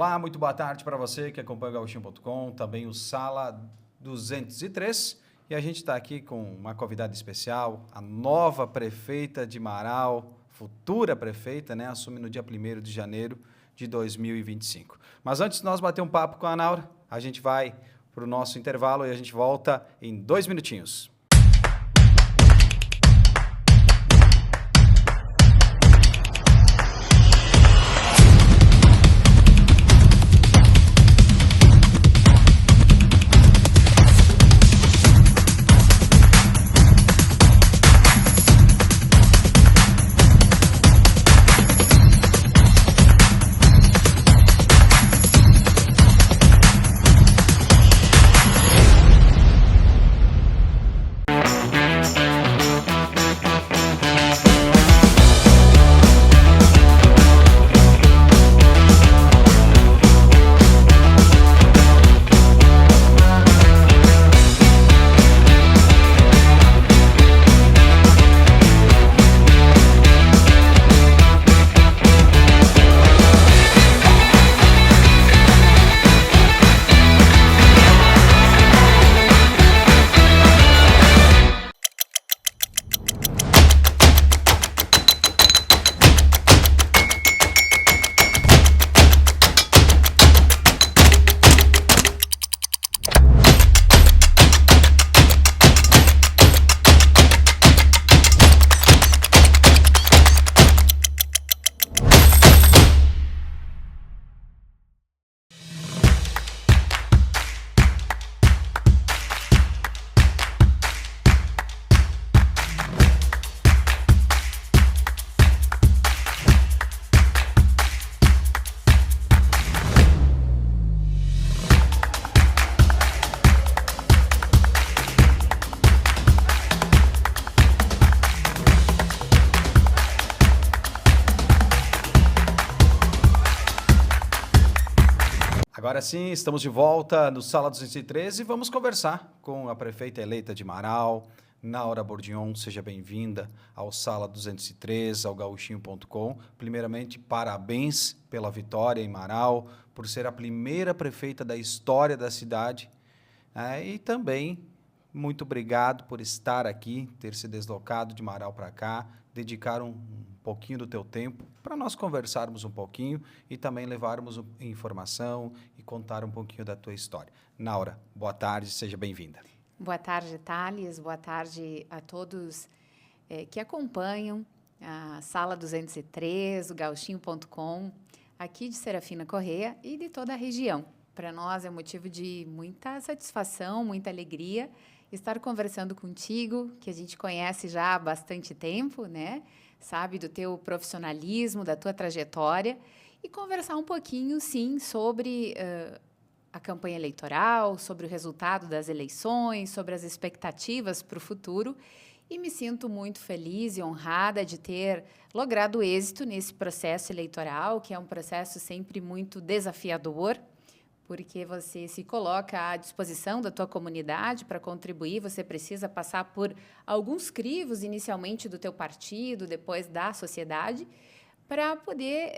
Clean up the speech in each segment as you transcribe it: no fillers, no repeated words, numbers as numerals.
Olá, muito boa tarde para você que acompanha o Gauchinho.com, também o Sala 203. E a gente está aqui com uma convidada especial, a nova prefeita de Marau, futura prefeita, né? Assume no dia 1º de janeiro de 2025. Mas antes de nós bater um papo com a Naura, a gente vai para o nosso intervalo e a gente volta em 2 minutinhos. Agora sim, estamos de volta no Sala 213 e vamos conversar com a prefeita eleita de Marau, Naura Bordignon. Seja bem-vinda ao Sala 203, ao Gauchinho.com. Primeiramente, parabéns pela vitória em Marau, por ser a primeira prefeita da história da cidade. E também, muito obrigado por estar aqui, ter se deslocado de Marau para cá, dedicar um pouquinho do teu tempo para nós conversarmos um pouquinho e também levarmos informação e contar um pouquinho da tua história. Naura, boa tarde, seja bem-vinda. Boa tarde, Thales. Boa tarde a todos que acompanham a Sala 203, o Gauchinho.com, aqui de Serafina Corrêa e de toda a região. Para nós é motivo de muita satisfação, muita alegria estar conversando contigo, que a gente conhece já há bastante tempo, né? Sabe do teu profissionalismo, da tua trajetória, e conversar um pouquinho, sim, sobre a campanha eleitoral, sobre o resultado das eleições, sobre as expectativas para o futuro. E me sinto muito feliz e honrada de ter logrado êxito nesse processo eleitoral, que é um processo sempre muito desafiador, porque você se coloca à disposição da tua comunidade para contribuir, você precisa passar por alguns crivos, inicialmente do teu partido, depois da sociedade, para poder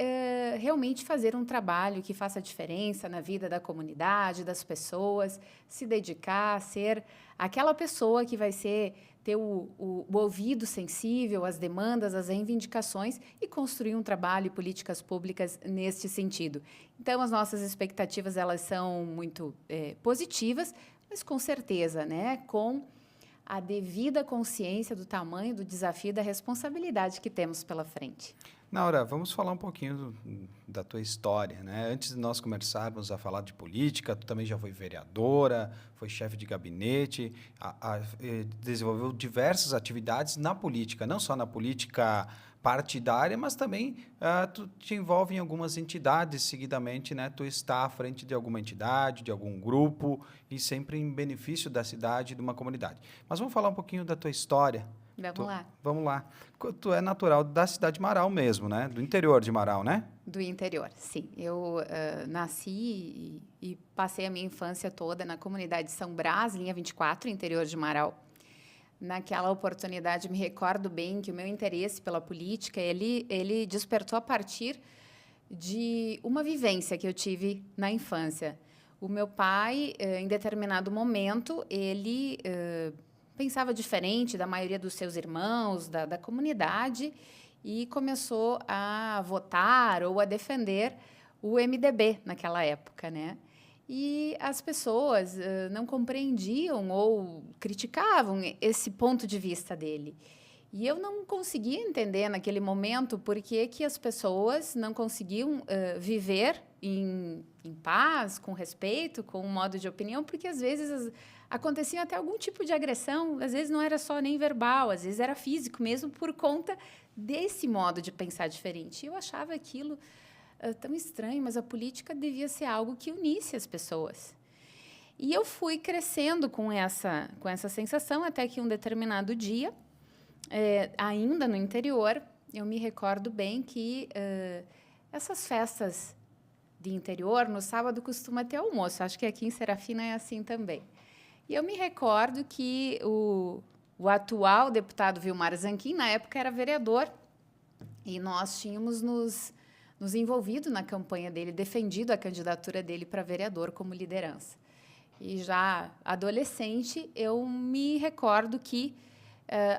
realmente fazer um trabalho que faça diferença na vida da comunidade, das pessoas, se dedicar, ser aquela pessoa que vai ter o ouvido sensível às demandas, às reivindicações e construir um trabalho e políticas públicas neste sentido. Então, as nossas expectativas elas são muito positivas, mas com certeza, né, com a devida consciência do tamanho do desafio e da responsabilidade que temos pela frente. Naura, vamos falar um pouquinho da tua história, né? Antes de nós começarmos a falar de política, tu também já foi vereadora, foi chefe de gabinete, desenvolveu diversas atividades na política, não só na política partidária, mas também tu te envolve em algumas entidades seguidamente, né? Tu está à frente de alguma entidade, de algum grupo e sempre em benefício da cidade e de uma comunidade. Mas vamos falar um pouquinho da tua história. Vamos lá. Tu é natural da cidade de Marau mesmo, né? Do interior de Marau, né? Do interior, sim. Eu nasci e passei a minha infância toda na comunidade de São Brás, linha 24, interior de Marau. Naquela oportunidade, me recordo bem que o meu interesse pela política, ele despertou a partir de uma vivência que eu tive na infância. O meu pai, em determinado momento, ele pensava diferente da maioria dos seus irmãos, da comunidade, e começou a votar ou a defender o MDB naquela época, né? E as pessoas não compreendiam ou criticavam esse ponto de vista dele. E eu não conseguia entender naquele momento por que as pessoas não conseguiam viver em paz, com respeito, com um modo de opinião, porque às vezes acontecia até algum tipo de agressão, às vezes não era só nem verbal, às vezes era físico mesmo, por conta desse modo de pensar diferente. E eu achava aquilo tão estranho, mas a política devia ser algo que unisse as pessoas. E eu fui crescendo com essa sensação, até que um determinado dia, ainda no interior, eu me recordo bem que essas festas de interior, no sábado, costuma ter almoço. Acho que aqui em Serafina é assim também. E eu me recordo que o atual deputado Vilmar Zanquim, na época, era vereador, e nós tínhamos nos envolvido na campanha dele, defendido a candidatura dele para vereador como liderança. E já adolescente, eu me recordo que,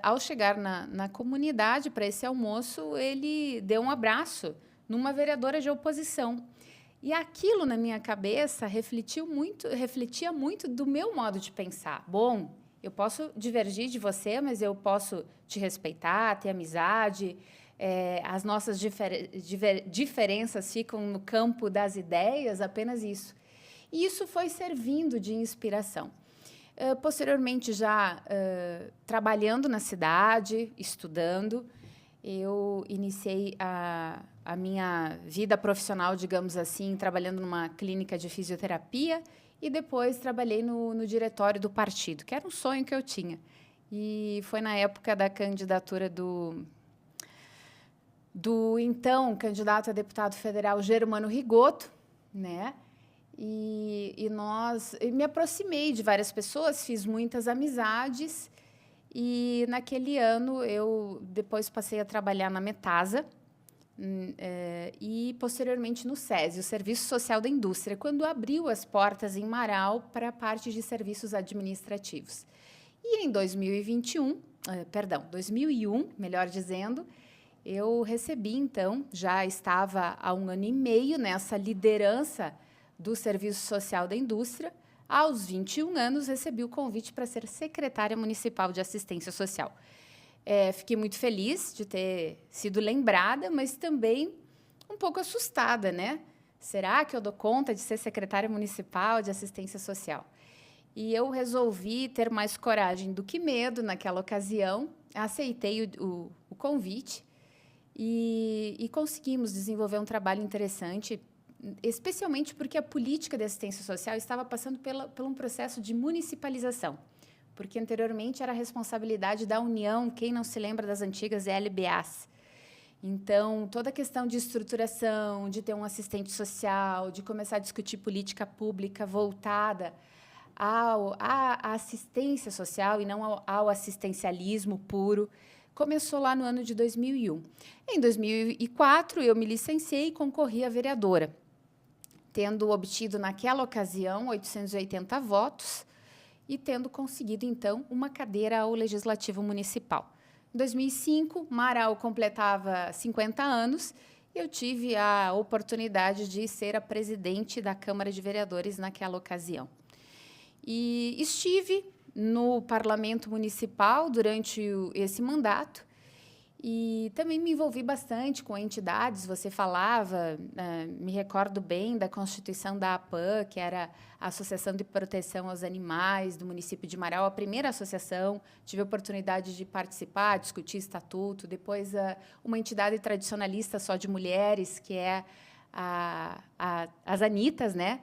ao chegar na comunidade para esse almoço, ele deu um abraço numa vereadora de oposição. E aquilo, na minha cabeça, refletia muito do meu modo de pensar. Bom, eu posso divergir de você, mas eu posso te respeitar, ter amizade. As nossas diferenças ficam no campo das ideias, apenas isso. E isso foi servindo de inspiração. Posteriormente, já trabalhando na cidade, estudando, eu iniciei a minha vida profissional, digamos assim, trabalhando numa clínica de fisioterapia e depois trabalhei no diretório do partido, que era um sonho que eu tinha. E foi na época da candidatura do então candidato a deputado federal Germano Rigoto, né? E me aproximei de várias pessoas, fiz muitas amizades, e naquele ano eu depois passei a trabalhar na Metasa e posteriormente no SESI, o Serviço Social da Indústria, quando abriu as portas em Marau para a parte de serviços administrativos. E em 2001, melhor dizendo, eu recebi, então, já estava há 1 ano e meio nessa liderança do Serviço Social da Indústria. Aos 21 anos, recebi o convite para ser secretária municipal de assistência social. Fiquei muito feliz de ter sido lembrada, mas também um pouco assustada, né? Será que eu dou conta de ser secretária municipal de assistência social? E eu resolvi ter mais coragem do que medo naquela ocasião, aceitei o convite e conseguimos desenvolver um trabalho interessante, especialmente porque a política de assistência social estava passando por um processo de municipalização, porque anteriormente era a responsabilidade da União, quem não se lembra das antigas LBAs. Então, toda a questão de estruturação, de ter um assistente social, de começar a discutir política pública voltada à assistência social e não ao assistencialismo puro, começou lá no ano de 2001. Em 2004, eu me licenciei e concorri a vereadora, tendo obtido, naquela ocasião, 880 votos e tendo conseguido, então, uma cadeira ao Legislativo Municipal. Em 2005, Marau completava 50 anos e eu tive a oportunidade de ser a presidente da Câmara de Vereadores naquela ocasião. E estive no Parlamento Municipal durante esse mandato e também me envolvi bastante com entidades. Você falava, me recordo bem da constituição da APAN, que era a Associação de Proteção aos Animais do município de Marau, a primeira associação. Tive a oportunidade de participar, discutir estatuto. Depois, uma entidade tradicionalista só de mulheres, que é as Anitas, né?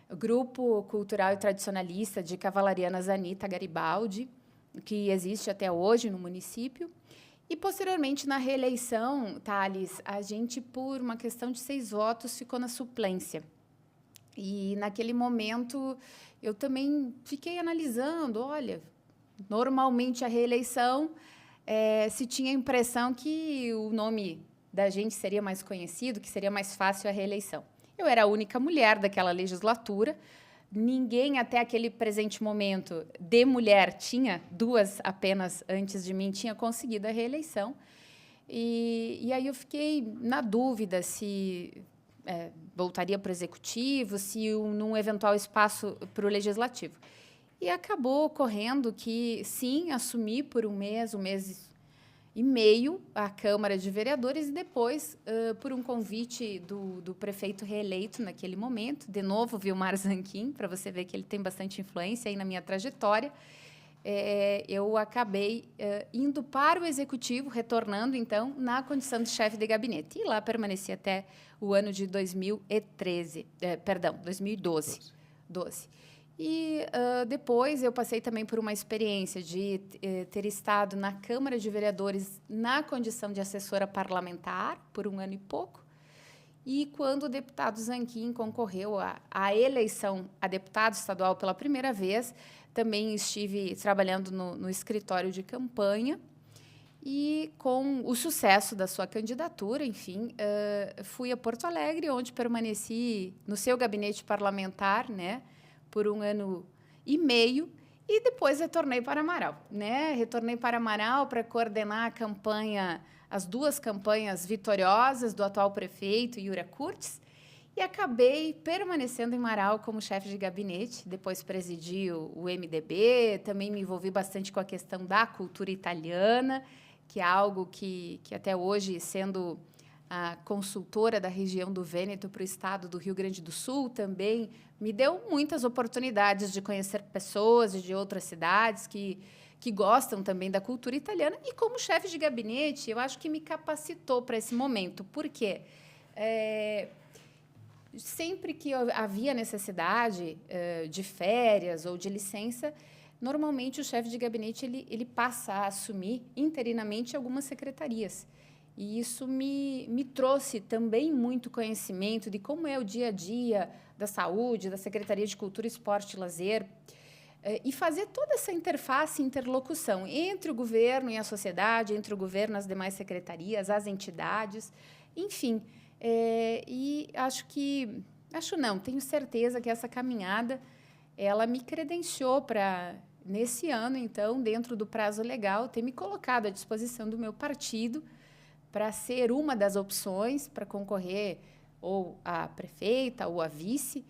O Grupo Cultural e Tradicionalista de Cavalarianas Anita Garibaldi, que existe até hoje no município. E, posteriormente, na reeleição, Thales, a gente, por uma questão de 6 votos, ficou na suplência. E, naquele momento, eu também fiquei analisando, olha, normalmente a reeleição se tinha a impressão que o nome da gente seria mais conhecido, que seria mais fácil a reeleição. Eu era a única mulher daquela legislatura, ninguém até aquele presente momento de mulher tinha, 2 apenas antes de mim, tinha conseguido a reeleição. E aí eu fiquei na dúvida se voltaria para o executivo, se num eventual espaço para o legislativo. E acabou ocorrendo que, sim, assumi por um mês e meio a Câmara de Vereadores e depois, por um convite do prefeito reeleito naquele momento, de novo, Vilmar Zanquim, para você ver que ele tem bastante influência aí na minha trajetória, eu acabei indo para o Executivo, retornando, então, na condição de chefe de gabinete. E lá permaneci até o ano de 2012. E depois eu passei também por uma experiência de ter estado na Câmara de Vereadores na condição de assessora parlamentar por 1 ano e pouco. E quando o deputado Zanquim concorreu à eleição a deputado estadual pela primeira vez, também estive trabalhando no escritório de campanha. E, com o sucesso da sua candidatura, enfim, fui a Porto Alegre, onde permaneci no seu gabinete parlamentar, né, por 1 ano e meio, e depois retornei para Amaral. Retornei para Amaral para coordenar a campanha, as 2 campanhas vitoriosas do atual prefeito, Yura Kurtz, e acabei permanecendo em Amaral como chefe de gabinete. Depois presidi o MDB, também me envolvi bastante com a questão da cultura italiana, que é algo que até hoje, sendo a consultora da região do Vêneto para o estado do Rio Grande do Sul, também me deu muitas oportunidades de conhecer pessoas de outras cidades que gostam também da cultura italiana. E, como chefe de gabinete, eu acho que me capacitou para esse momento. Por quê? Sempre que havia necessidade de férias ou de licença, normalmente o chefe de gabinete ele passa a assumir interinamente algumas secretarias. E isso me trouxe também muito conhecimento de como é o dia a dia da saúde, da Secretaria de Cultura, Esporte e Lazer, e fazer toda essa interface, interlocução entre o governo e a sociedade, entre o governo e as demais secretarias, as entidades, enfim. E tenho certeza que essa caminhada ela me credenciou para, nesse ano, então, dentro do prazo legal, ter me colocado à disposição do meu partido para ser uma das opções para concorrer ou a prefeita ou a vice.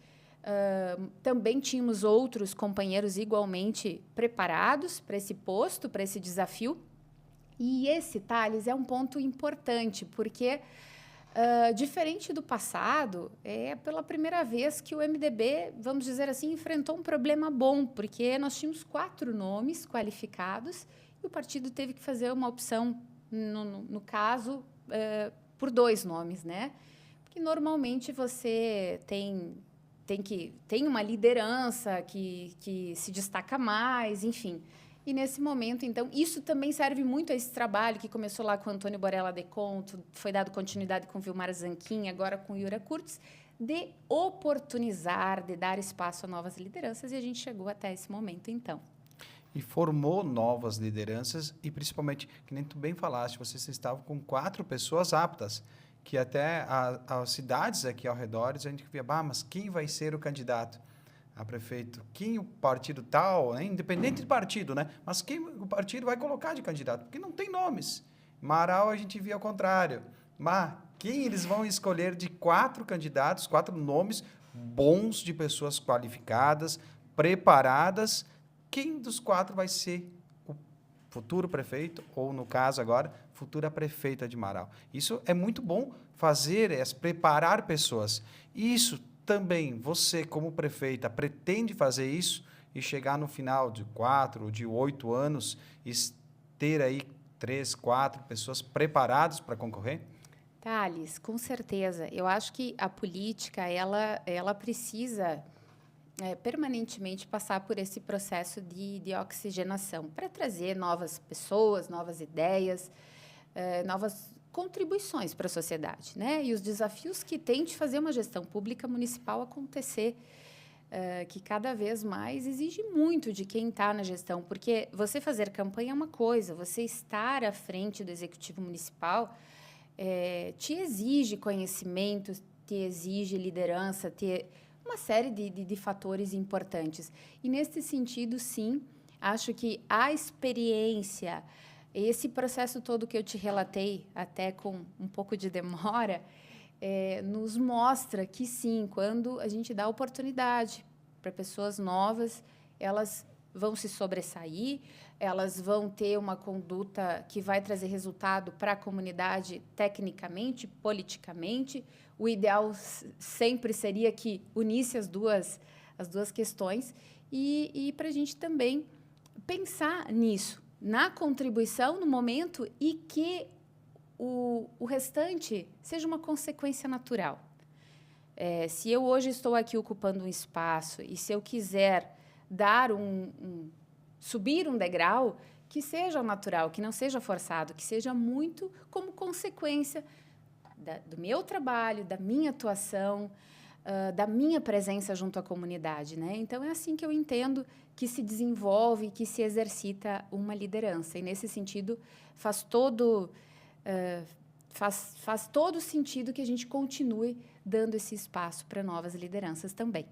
Também tínhamos outros companheiros igualmente preparados para esse posto, para esse desafio. E esse, Thales, é um ponto importante, porque, diferente do passado, é pela primeira vez que o MDB, vamos dizer assim, enfrentou um problema bom, porque nós tínhamos 4 nomes qualificados e o partido teve que fazer uma opção, no caso, por 2 nomes, né? Porque normalmente você tem uma liderança que se destaca mais, enfim. E, nesse momento, então, isso também serve muito a esse trabalho que começou lá com o Antônio Borella de Conto, foi dado continuidade com o Vilmar Zanquim, agora com o Yura Kurtz, de oportunizar, de dar espaço a novas lideranças, e a gente chegou até esse momento, então. E formou novas lideranças e, principalmente, que nem tu bem falaste, vocês estavam com 4 pessoas aptas, que até as cidades aqui ao redor, a gente via, mas quem vai ser o candidato a prefeito? Quem o partido tal, né? Independente do partido, né? Mas quem o partido vai colocar de candidato? Porque não tem nomes. Marau a gente via ao contrário. Mas quem eles vão escolher de 4 candidatos, 4 nomes bons de pessoas qualificadas, preparadas? Quem dos 4 vai ser o futuro prefeito, ou, no caso agora, futura prefeita de Marau? Isso é muito bom fazer, preparar pessoas. Isso também, você, como prefeita, pretende fazer isso e chegar no final de 4 ou de 8 anos e ter aí 3, 4 pessoas preparadas para concorrer? Thales, com certeza. Eu acho que a política, ela precisa permanentemente passar por esse processo de oxigenação para trazer novas pessoas, novas ideias, novas contribuições para a sociedade, né? E os desafios que tem de fazer uma gestão pública municipal acontecer, que cada vez mais exige muito de quem está na gestão, porque você fazer campanha é uma coisa, você estar à frente do executivo municipal te exige conhecimento, te exige liderança, uma série de fatores importantes. E, nesse sentido, sim, acho que a experiência, esse processo todo que eu te relatei, até com um pouco de demora, nos mostra que, sim, quando a gente dá oportunidade para pessoas novas, elas vão se sobressair, elas vão ter uma conduta que vai trazer resultado para a comunidade tecnicamente, politicamente. O ideal sempre seria que unisse as duas questões e para a gente também pensar nisso, na contribuição no momento e que o restante seja uma consequência natural. Se eu hoje estou aqui ocupando um espaço e se eu quiser dar subir um degrau, que seja natural, que não seja forçado, que seja muito como consequência do meu trabalho, da minha atuação, da minha presença junto à comunidade, né? Então, é assim que eu entendo que se desenvolve, que se exercita uma liderança. E, nesse sentido, faz todo sentido que a gente continue dando esse espaço para novas lideranças também.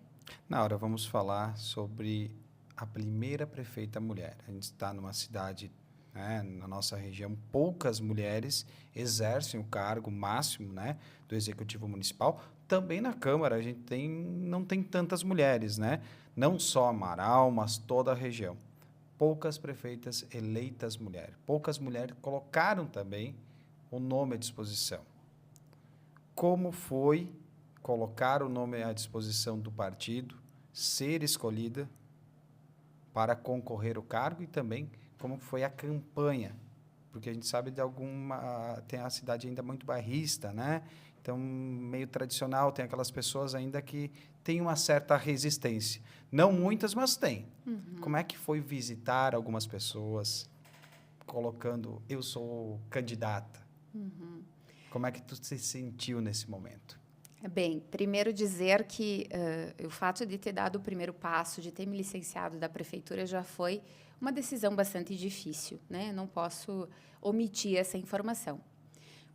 Naura, vamos falar sobre a primeira prefeita mulher. A gente está numa cidade, né, na nossa região, poucas mulheres exercem o cargo máximo, né, do Executivo Municipal. Também na Câmara a gente não tem tantas mulheres, né? Não só Amaral, mas toda a região. Poucas prefeitas eleitas mulheres. Poucas mulheres colocaram também o nome à disposição. Como foi colocar o nome à disposição do partido, ser escolhida para concorrer ao cargo e também como foi a campanha, porque a gente sabe tem a cidade ainda muito bairrista, né? Então, meio tradicional, tem aquelas pessoas ainda que têm uma certa resistência. Não muitas, mas tem. Uhum. Como é que foi visitar algumas pessoas colocando, eu sou candidata? Uhum. Como é que tu se sentiu nesse momento? Bem, primeiro dizer que o fato de ter dado o primeiro passo, de ter me licenciado da prefeitura, já foi uma decisão bastante difícil, né? Não posso omitir essa informação.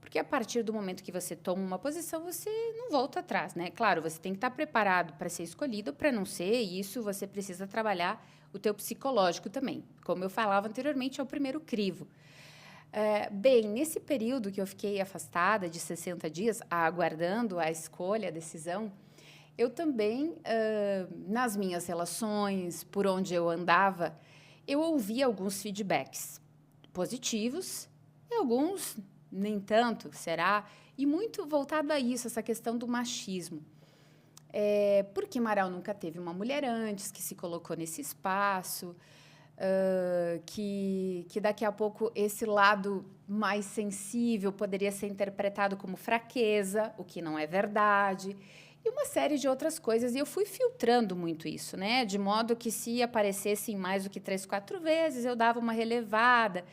Porque a partir do momento que você toma uma posição, você não volta atrás, né? Claro, você tem que estar preparado para ser escolhido, para não ser, e isso você precisa trabalhar o teu psicológico também. Como eu falava anteriormente, é o primeiro crivo. Bem, nesse período que eu fiquei afastada de 60 dias, aguardando a escolha, a decisão, eu também, nas minhas relações, por onde eu andava, eu ouvi alguns feedbacks positivos e alguns nem tanto, será? E muito voltado a isso, essa questão do machismo. Porque Amaral nunca teve uma mulher antes que se colocou nesse espaço, que daqui a pouco esse lado mais sensível poderia ser interpretado como fraqueza, o que não é verdade, e uma série de outras coisas. E eu fui filtrando muito isso, né? De modo que se aparecessem mais do que 3, 4 vezes, eu dava uma relevada.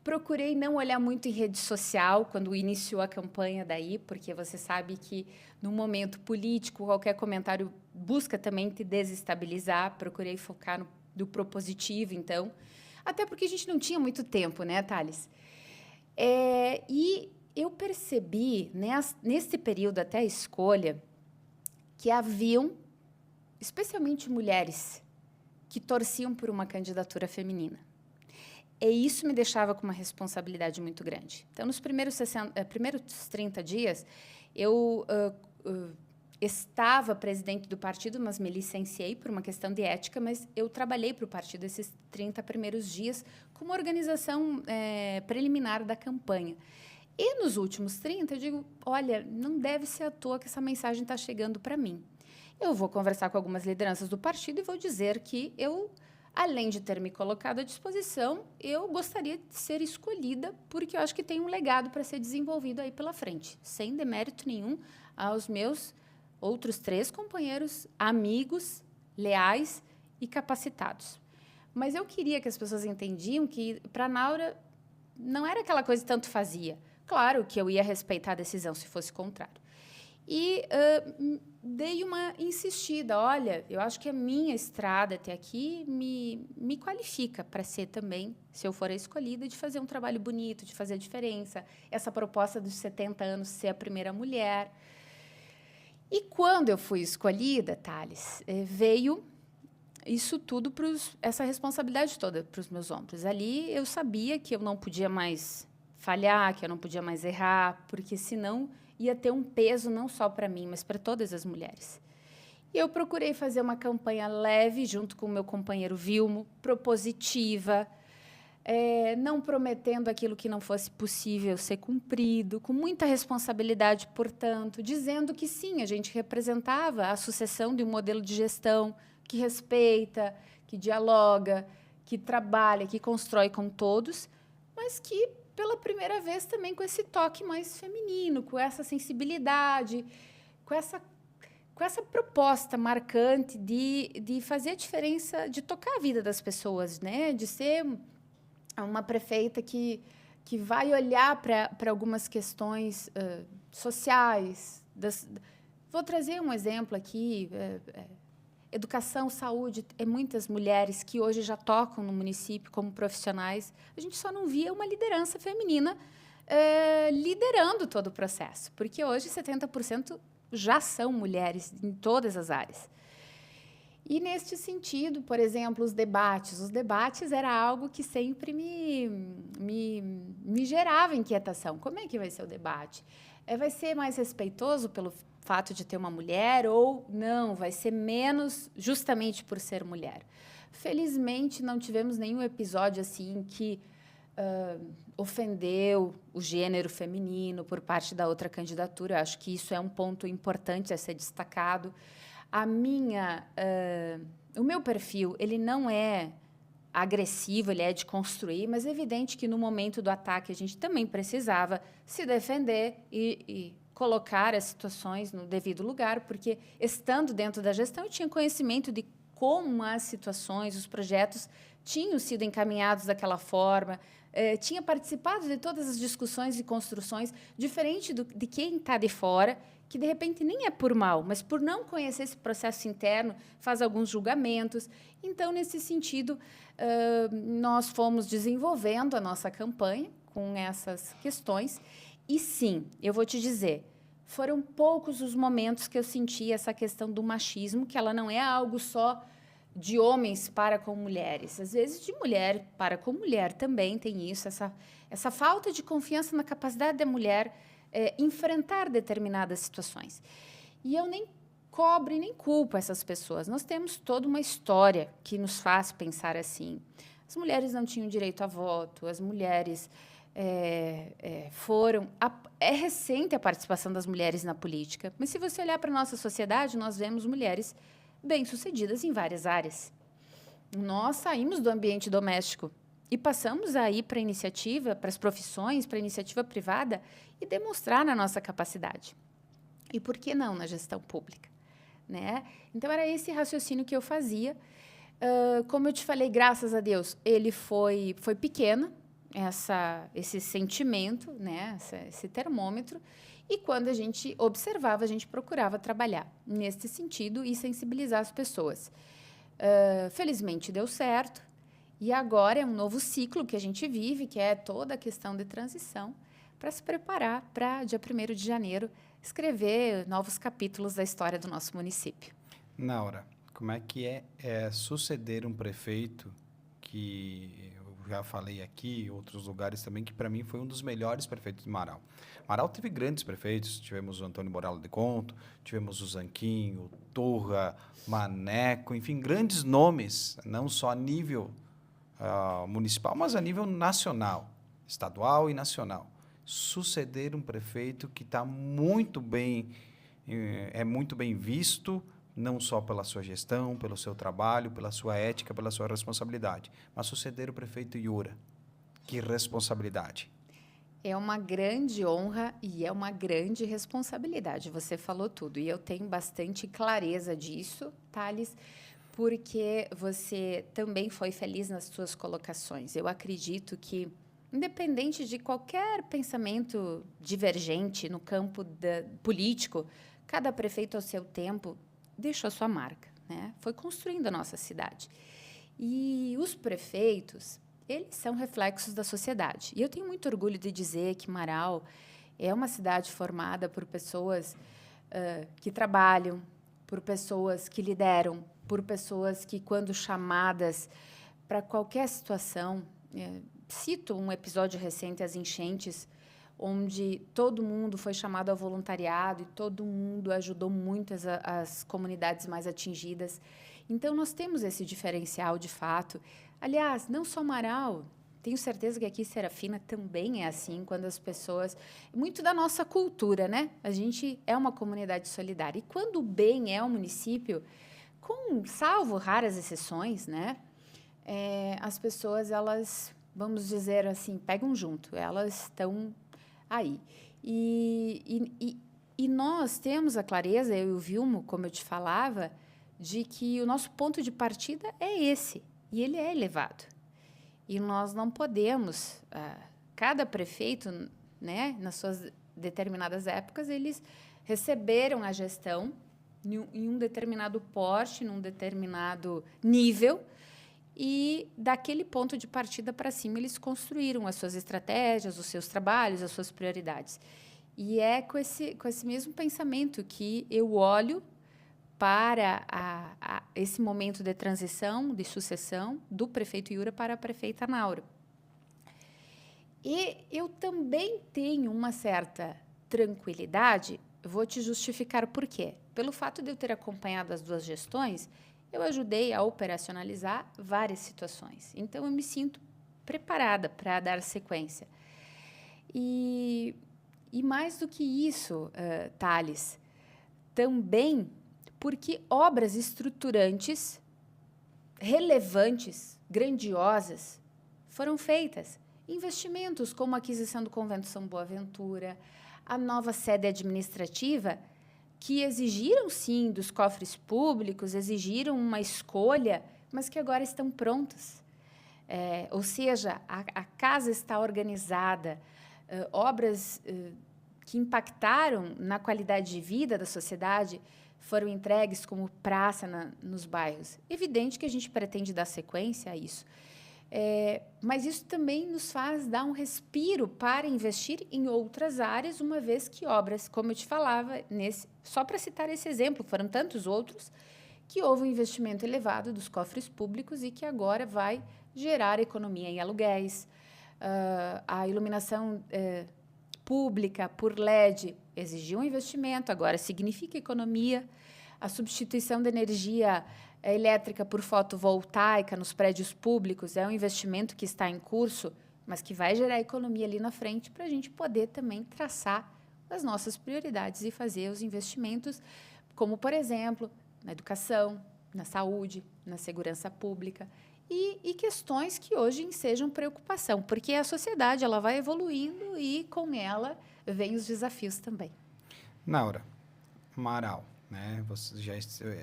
Procurei não olhar muito em rede social quando iniciou a campanha daí, porque você sabe que no momento político, qualquer comentário busca também te desestabilizar. Procurei focar do propositivo, então. Até porque a gente não tinha muito tempo, né, Thales? E eu percebi, nesse período até a escolha, que haviam, especialmente mulheres, que torciam por uma candidatura feminina. E isso me deixava com uma responsabilidade muito grande. Então, nos primeiros 30 dias, eu estava presidente do partido, mas me licenciei por uma questão de ética, mas eu trabalhei para o partido esses 30 primeiros dias como organização preliminar da campanha. E nos últimos 30, eu digo, olha, não deve ser à toa que essa mensagem está chegando para mim. Eu vou conversar com algumas lideranças do partido e vou dizer que eu, além de ter me colocado à disposição, eu gostaria de ser escolhida porque eu acho que tem um legado para ser desenvolvido aí pela frente, sem demérito nenhum aos meus outros 3 companheiros, amigos, leais e capacitados. Mas eu queria que as pessoas entendiam que, para a Naura, não era aquela coisa que tanto fazia. Claro que eu ia respeitar a decisão se fosse contrário. E dei uma insistida. Olha, eu acho que a minha estrada até aqui me qualifica para ser também, se eu for a escolhida, de fazer um trabalho bonito, de fazer a diferença. Essa proposta dos 70 anos, ser a primeira mulher. E quando eu fui escolhida, Thales, veio isso tudo, essa responsabilidade toda para os meus ombros. Ali eu sabia que eu não podia mais falhar, que eu não podia mais errar, porque senão ia ter um peso não só para mim, mas para todas as mulheres. E eu procurei fazer uma campanha leve, junto com o meu companheiro Vilmo, propositiva, não prometendo aquilo que não fosse possível ser cumprido, com muita responsabilidade, portanto, dizendo que sim, a gente representava a sucessão de um modelo de gestão que respeita, que dialoga, que trabalha, que constrói com todos, mas que, pela primeira vez, também com esse toque mais feminino, com essa sensibilidade, com essa proposta marcante de fazer a diferença, de tocar a vida das pessoas, né? De ser uma prefeita que vai olhar para algumas questões sociais. Vou trazer um exemplo aqui. Educação, saúde, muitas mulheres que hoje já tocam no município como profissionais. A gente só não via uma liderança feminina liderando todo o processo, porque hoje 70% já são mulheres em todas as áreas. E, neste sentido, por exemplo, os debates era algo que sempre me gerava inquietação. Como é que vai ser o debate? Vai ser mais respeitoso pelo fato de ter uma mulher ou não? Vai ser menos justamente por ser mulher? Felizmente, não tivemos nenhum episódio assim que ofendeu o gênero feminino por parte da outra candidatura. Eu acho que isso é um ponto importante a ser destacado. O meu perfil, ele não é agressivo, ele é de construir, mas é evidente que no momento do ataque a gente também precisava se defender e colocar as situações no devido lugar, porque estando dentro da gestão eu tinha conhecimento de como as situações, os projetos tinham sido encaminhados daquela forma, tinha participado de todas as discussões e construções, diferente de quem está de fora, que, de repente, nem é por mal, mas por não conhecer esse processo interno, faz alguns julgamentos. Então, nesse sentido, nós fomos desenvolvendo a nossa campanha com essas questões. E, sim, eu vou te dizer, foram poucos os momentos que eu senti essa questão do machismo, que ela não é algo só de homens para com mulheres. Às vezes, de mulher para com mulher também tem isso, essa falta de confiança na capacidade da mulher enfrentar determinadas situações. E eu nem cobro e nem culpo essas pessoas. Nós temos toda uma história que nos faz pensar assim. As mulheres não tinham direito a voto, as mulheres foram... É recente a participação das mulheres na política, mas se você olhar para a nossa sociedade, nós vemos mulheres bem-sucedidas em várias áreas. Nós saímos do ambiente doméstico e passamos a ir para a iniciativa, para as profissões, para a iniciativa privada e demonstrar a nossa capacidade. E por que não na gestão pública? Né? Então, era esse raciocínio que eu fazia. Como eu te falei, graças a Deus, ele foi pequeno, esse sentimento, né? esse termômetro. E, quando a gente observava, a gente procurava trabalhar nesse sentido e sensibilizar as pessoas. Felizmente, deu certo. E agora é um novo ciclo que a gente vive, que é toda a questão de transição, para se preparar para, dia 1º de janeiro, escrever novos capítulos da história do nosso município. Naura, como é que é suceder um prefeito que eu já falei aqui, em outros lugares também, que para mim foi um dos melhores prefeitos de Marau. Marau teve grandes prefeitos, tivemos o Antônio Borala de Conto, tivemos o Zanquinho, Torra, Maneco, enfim, grandes nomes, não só a nível municipal, mas a nível nacional, estadual e nacional. Suceder um prefeito que está muito bem, é muito bem visto, não só pela sua gestão, pelo seu trabalho, pela sua ética, pela sua responsabilidade, mas suceder o prefeito Iura. Que responsabilidade! É uma grande honra e é uma grande responsabilidade. Você falou tudo e eu tenho bastante clareza disso, Thales, porque você também foi feliz nas suas colocações. Eu acredito que, independente de qualquer pensamento divergente no campo político, cada prefeito, ao seu tempo, deixou a sua marca, né? Foi construindo a nossa cidade. E os prefeitos, eles são reflexos da sociedade. E eu tenho muito orgulho de dizer que Marau é uma cidade formada por pessoas que trabalham, por pessoas que lideram, por pessoas que, quando chamadas para qualquer situação, cito um episódio recente, as enchentes, onde todo mundo foi chamado ao voluntariado e todo mundo ajudou muito as comunidades mais atingidas. Então, nós temos esse diferencial, de fato. Aliás, não só Marau, tenho certeza que aqui Serafina também é assim, quando as pessoas... Muito da nossa cultura, né? A gente é uma comunidade solidária. E quando o bem é um município, salvo raras exceções, né? As pessoas, elas, vamos dizer assim, pegam junto. Elas estão aí. E nós temos a clareza, eu e o Vilmo, como eu te falava, de que o nosso ponto de partida é esse. E ele é elevado. E nós não podemos, cada prefeito, né, nas suas determinadas épocas, eles receberam a gestão em um determinado porte, num determinado nível, e daquele ponto de partida para cima eles construíram as suas estratégias, os seus trabalhos, as suas prioridades. E é com esse mesmo pensamento que eu olho para esse momento de transição, de sucessão, do prefeito Yura para a prefeita Naura. E eu também tenho uma certa tranquilidade, vou te justificar por quê. Pelo fato de eu ter acompanhado as duas gestões, eu ajudei a operacionalizar várias situações. Então, eu me sinto preparada para dar sequência. E mais do que isso, Thales, também porque obras estruturantes, relevantes, grandiosas, foram feitas. Investimentos como a aquisição do Convento São Boaventura, a nova sede administrativa, que exigiram, sim, dos cofres públicos, exigiram uma escolha, mas que agora estão prontas. Ou seja, a casa está organizada, obras que impactaram na qualidade de vida da sociedade foram entregues como praça nos bairros. Evidente que a gente pretende dar sequência a isso. Mas isso também nos faz dar um respiro para investir em outras áreas, uma vez que obras, como eu te falava, só para citar esse exemplo, foram tantos outros, que houve um investimento elevado dos cofres públicos e que agora vai gerar economia em aluguéis. A iluminação pública por LED exigiu um investimento, agora significa economia. A substituição da energia elétrica por fotovoltaica nos prédios públicos é um investimento que está em curso, mas que vai gerar economia ali na frente para a gente poder também traçar as nossas prioridades e fazer os investimentos, como, por exemplo, na educação, na saúde, na segurança pública e questões que hoje ensejam preocupação, porque a sociedade ela vai evoluindo e, com ela, vêm os desafios também. Naura, Marau, né? Você já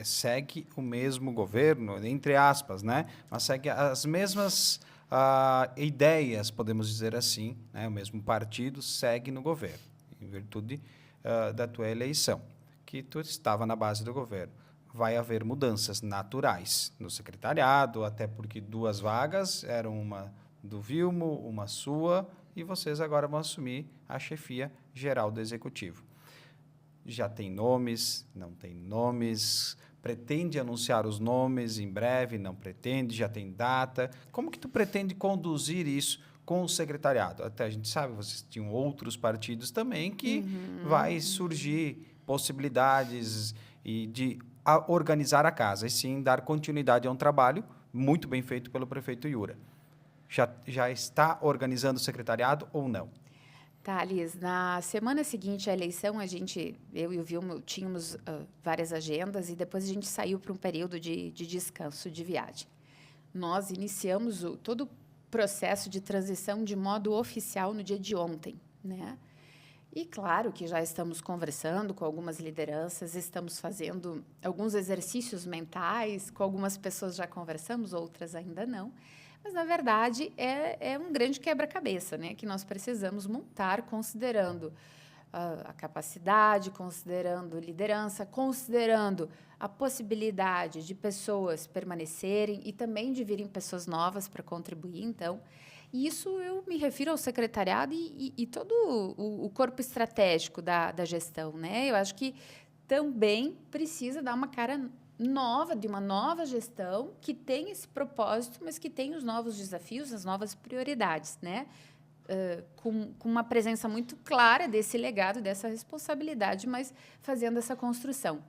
segue o mesmo governo, entre aspas, né? Mas segue as mesmas ideias, podemos dizer assim, né? O mesmo partido segue no governo, em virtude da tua eleição, que tu estava na base do governo. Vai haver mudanças naturais no secretariado, até porque 2 vagas, eram uma do Vilmo, uma sua, e vocês agora vão assumir a chefia geral do Executivo. Já tem nomes, não tem nomes, pretende anunciar os nomes em breve, não pretende, já tem data. Como que tu pretende conduzir isso com o secretariado? Até a gente sabe, vocês tinham outros partidos também que vai surgir possibilidades de organizar a casa e sim dar continuidade a um trabalho muito bem feito pelo prefeito Yura. Já está organizando o secretariado ou não? Thales, na semana seguinte à eleição, eu e o Vilmo tínhamos várias agendas e depois a gente saiu para um período de descanso, de viagem. Nós iniciamos todo o processo de transição de modo oficial no dia de ontem, né? E claro que já estamos conversando com algumas lideranças, estamos fazendo alguns exercícios mentais, com algumas pessoas já conversamos, outras ainda não. Mas, na verdade, é um grande quebra-cabeça, né, que nós precisamos montar, considerando a capacidade, considerando liderança, considerando a possibilidade de pessoas permanecerem e também de virem pessoas novas para contribuir, então. E isso eu me refiro ao secretariado e todo o corpo estratégico da gestão, né? Eu acho que também precisa dar uma cara nova, de uma nova gestão que tem esse propósito, mas que tem os novos desafios, as novas prioridades, né? Com uma presença muito clara desse legado, dessa responsabilidade, mas fazendo essa construção.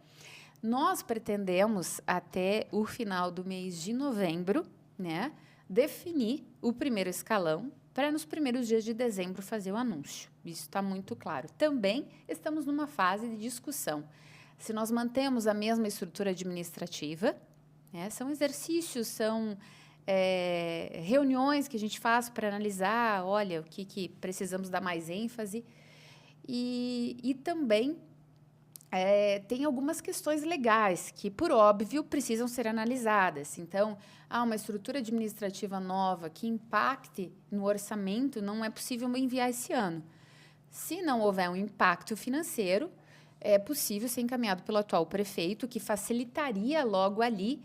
Nós pretendemos, até o final do mês de novembro, né, definir o primeiro escalão para, nos primeiros dias de dezembro, fazer o anúncio. Isso está muito claro. Também estamos numa fase de discussão. Se nós mantemos a mesma estrutura administrativa, né, são exercícios, são reuniões que a gente faz para analisar, olha, o que precisamos dar mais ênfase. E também tem algumas questões legais que, por óbvio, precisam ser analisadas. Então, uma estrutura administrativa nova que impacte no orçamento não é possível enviar esse ano. Se não houver um impacto financeiro, é possível ser encaminhado pelo atual prefeito, que facilitaria logo ali,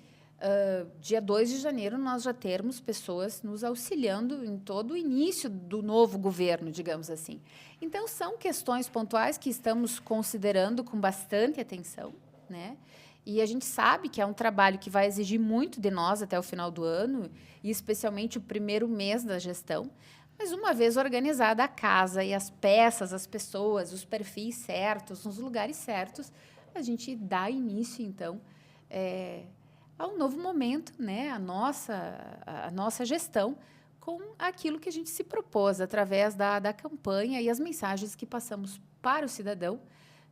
dia 2 de janeiro, nós já termos pessoas nos auxiliando em todo o início do novo governo, digamos assim. Então, são questões pontuais que estamos considerando com bastante atenção, né? E a gente sabe que é um trabalho que vai exigir muito de nós até o final do ano, e especialmente o primeiro mês da gestão. Mas, uma vez organizada a casa e as peças, as pessoas, os perfis certos, nos lugares certos, a gente dá início, então, a um novo momento, né? A nossa gestão com aquilo que a gente se propôs através da campanha e as mensagens que passamos para o cidadão,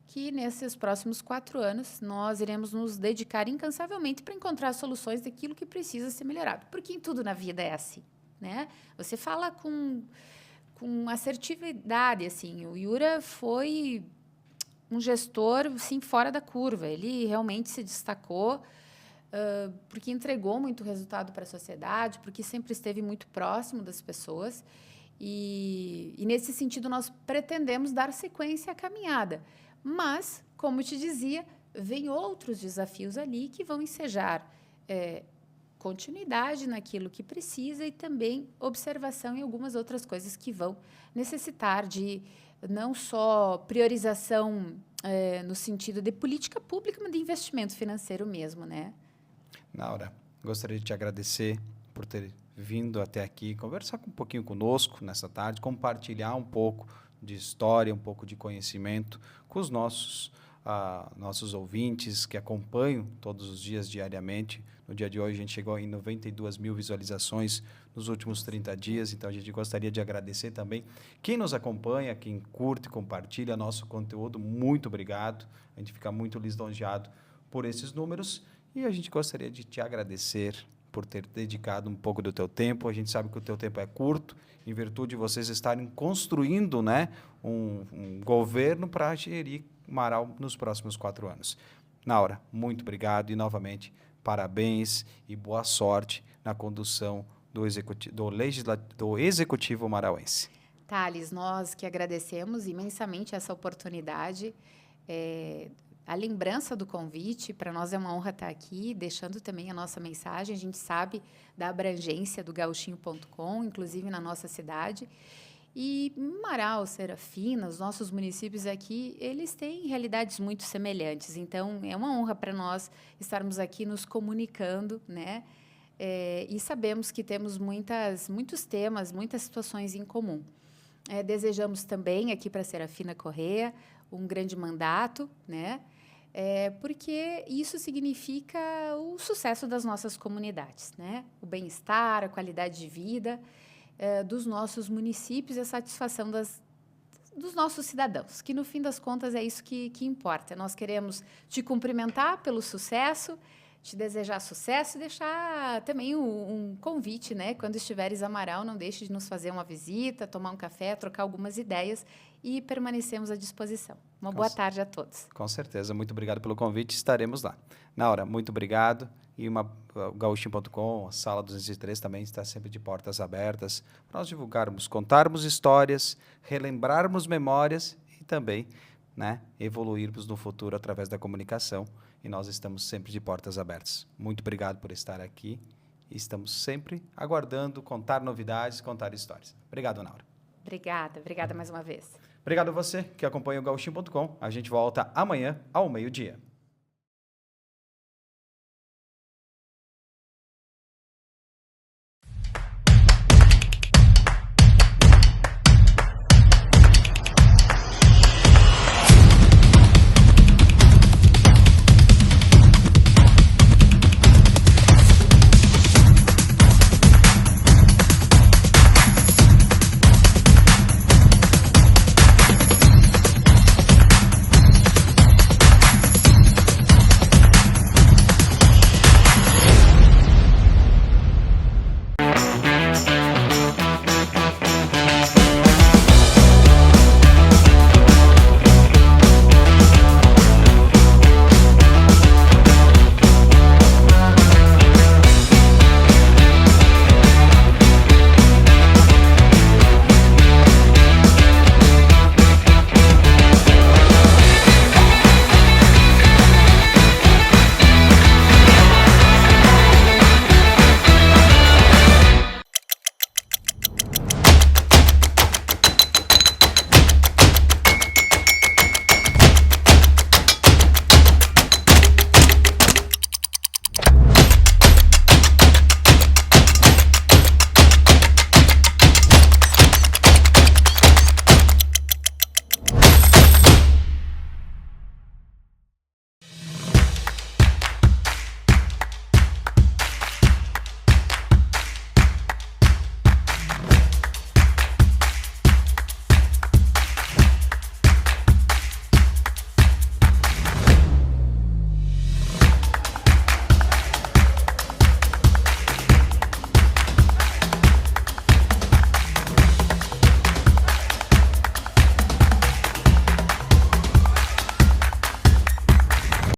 que nesses próximos 4 anos nós iremos nos dedicar incansavelmente para encontrar soluções daquilo que precisa ser melhorado. Porque em tudo na vida é assim, né? Você fala com assertividade, assim. O Yura foi um gestor, assim, fora da curva. Ele realmente se destacou porque entregou muito resultado para a sociedade, porque sempre esteve muito próximo das pessoas. E nesse sentido, nós pretendemos dar sequência à caminhada. Mas, como eu te dizia, vem outros desafios ali que vão ensejar continuidade naquilo que precisa e também observação em algumas outras coisas que vão necessitar de não só priorização no sentido de política pública, mas de investimento financeiro mesmo, né? Naura, gostaria de te agradecer por ter vindo até aqui, conversar um pouquinho conosco nessa tarde, compartilhar um pouco de história, um pouco de conhecimento com os nossos ouvintes que acompanham todos os dias, diariamente. No dia de hoje, a gente chegou em 92 mil visualizações nos últimos 30 dias, então a gente gostaria de agradecer também quem nos acompanha, quem curte, compartilha nosso conteúdo. Muito obrigado, a gente fica muito lisonjeado por esses números. E a gente gostaria de te agradecer por ter dedicado um pouco do teu tempo. A gente sabe que o teu tempo é curto, em virtude de vocês estarem construindo, né, um governo para gerir Marau nos próximos 4 anos. Naura, muito obrigado e, novamente, parabéns e boa sorte na condução do Executivo marauense. Thales, nós que agradecemos imensamente essa oportunidade. A lembrança do convite, para nós é uma honra estar aqui, deixando também a nossa mensagem. A gente sabe da abrangência do Gauchinho.com, inclusive na nossa cidade. E Marau, Serafina, os nossos municípios aqui, eles têm realidades muito semelhantes. Então, é uma honra para nós estarmos aqui nos comunicando, né? E sabemos que temos muitos temas, muitas situações em comum. Desejamos também aqui para a Serafina Correia um grande mandato, né? Porque isso significa o sucesso das nossas comunidades, né? O bem-estar, a qualidade de vida dos nossos municípios e a satisfação dos nossos cidadãos, que, no fim das contas, é isso que importa. Nós queremos te cumprimentar pelo sucesso, te desejar sucesso e deixar também um convite, né? Quando estiveres a Marau, não deixe de nos fazer uma visita, tomar um café, trocar algumas ideias e permanecemos à disposição. Uma boa tarde a todos. Com certeza. Muito obrigado pelo convite. Estaremos lá. Naura, muito obrigado. E o Gauchinho.com, a Sala 203, também está sempre de portas abertas para nós divulgarmos, contarmos histórias, relembrarmos memórias e e também, né, evoluirmos no futuro através da comunicação. E nós estamos sempre de portas abertas. Muito obrigado por estar aqui. E estamos sempre aguardando contar novidades, contar histórias. Obrigado, Naura. Obrigada mais uma vez. Obrigado a você que acompanha o Gauchinho.com. A gente volta amanhã ao meio-dia.